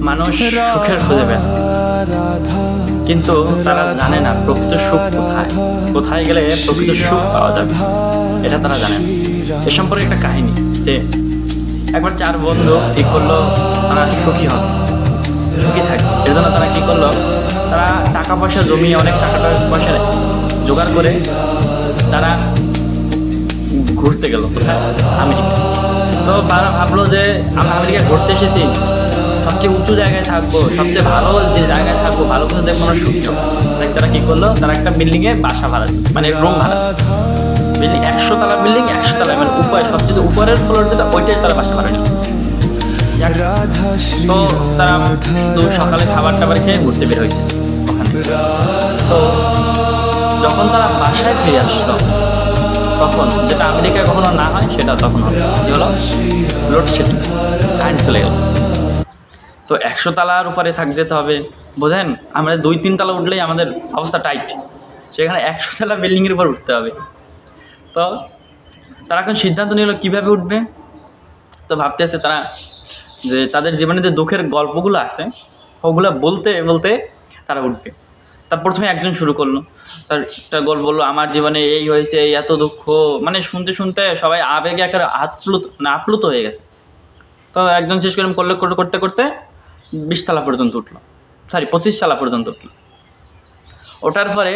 মানুষ সুখের খোঁজে ব্যস্ত, কিন্তু তারা জানে না প্রকৃত সুখ কোথায়, কোথায় গেলে প্রকৃত সুখ পাওয়া যাবে, এটা তারা জানে না। এ সম্পর্কে একটা কাহিনী, যে একবার 4 বন্ধু ঠিক করলো তারা সুখী হবে, সুখী থাকবে। এর জন্য তারা কি করলো, তারা টাকা পয়সা জমিয়ে অনেক টাকা পয়সা জোগাড় করে তারা ঘুরতে গেল কোথায়, আমেরিকা। তো তারা ভাবলো যে আমরা আমেরিকা ঘুরতে এসেছি, সবচেয়ে উঁচু জায়গায় থাকবো, সবচেয়ে ভালো যে জায়গায় থাকবো, ভালো কিছু দেখবো, আমরা সুখী হবো। তারা কি করলো, তারা একটা বিল্ডিংয়ে বাসা ভাড়া দিল, মানে রুম ভাড়া, বিল্ডিং 100 তলা বিল্ডিং, 100 তলায় মানে উপরে সবচেয়ে উপরের ফ্লোর যেটা, ওইটাই তারা বাসা ভাড়া নিল। তো তারা সকালে খাবার টাবার খেয়ে ঘুরতে বের হয়েছে ওখানে। তো যখন তারা বাসায় ফিরে আসলো, তখন যেটা আমেরিকায় কখনো না হয় সেটা তখন হলো, কি হলো, লোডশেডিং, কারেন্ট চলে গেল। তো 100 তলার উপরে যেতে হবে, বোঝেন, আমরা 2-3 তলা উঠলেই আমাদের অবস্থা টাইট, সেখানে 100 তলা বিল্ডিংয়ের উপর উঠতে হবে। তো তারা এখন সিদ্ধান্ত নিল কীভাবে উঠবে। তো ভাবতেছে তারা যে তাদের জীবনে যে দুঃখের গল্পগুলো আছে ওগুলো বলতে বলতে তারা উঠবে। তা প্রথমে একজন শুরু করলো, তার একটা গল্প বললো, আমার জীবনে এই হয়েছে, এই এত দুঃখ, মানে শুনতে শুনতে সবাই আবেগে একেবারে আপ্লুত হয়ে গেছে। তো একজন শেষ করতে করতে করতে 20 তলা পর্যন্ত উঠলো, 25 তলা পর্যন্ত উঠলো। ওঠার পরে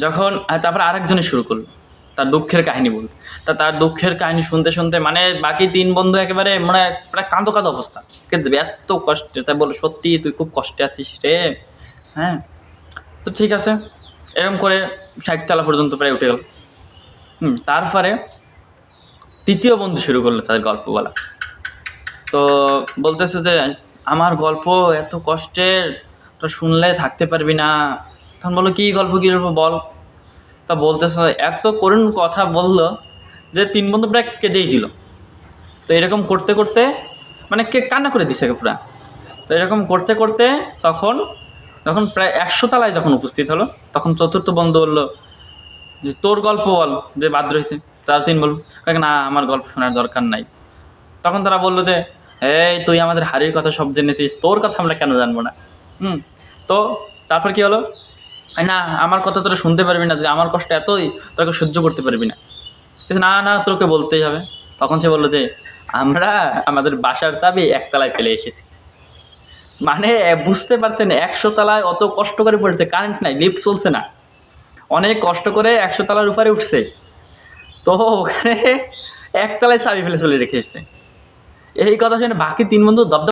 যখন তারপরে আরেকজনে শুরু করলো তার দুঃখের কাহিনী বলতে। তার দুঃখের কাহিনী শুনতে শুনতে মানে বাকি 3 বন্ধু একেবারে মানে প্রায় কাঁদো অবস্থা, কিন্তু এত কষ্টে, তাই বলো সত্যি তুই খুব কষ্টে আছিস রে, হ্যাঁ। তো ঠিক আছে, এরকম করে 60 তলা পর্যন্ত প্রায় উঠে গেল। তারপরে তৃতীয় বন্ধু শুরু করলো তাদের গল্প বলা। তো বলতেছে যে আমার গল্প এত কষ্টের, তো শুনলে থাকতে পারবি না। তখন বললো কী গল্প বল। তা বলতেছে এত করুণ কথা বললো যে 3 বন্ধু প্রায় কেঁদেই দিল। তো এরকম করতে করতে মানে কান্না করে দিছে পুরা। তো এরকম করতে করতে তখন প্রায় 100 তলায় যখন উপস্থিত হলো, তখন চতুর্থ বন্ধু বললো যে তোর গল্প বল, যে বাদ রয়েছে। তার 3 বলল না, আমার গল্প শোনার দরকার নাই। তখন তারা বললো যে এই তুই আমাদের হাড়ির কথা সব জেনেছিস, তোর কথা আমরা কেন জানবো না। তো তারপর কি হলো, না আমার কথা তোরা শুনতে পারবি না, যে আমার কষ্ট এতই তোকে সহ্য করতে পারবি না। না না, তোকে বলতেই হবে। তখন সে বললো যে আমরা আমাদের বাসার চাবি 1 তলায় ফেলে এসেছি। মানে বুঝতে পারছেন, 100 তলায় অত কষ্ট করে পড়েছে, কারেন্ট নাই, লিফট চলছে না, অনেক কষ্ট করে 100 তলার উপরে উঠছে। তো ওখানে 1 তলায় চাবি ফেলে চলে রেখে এসছে। এই কথা শুনে বাকি 3 বন্ধু দপ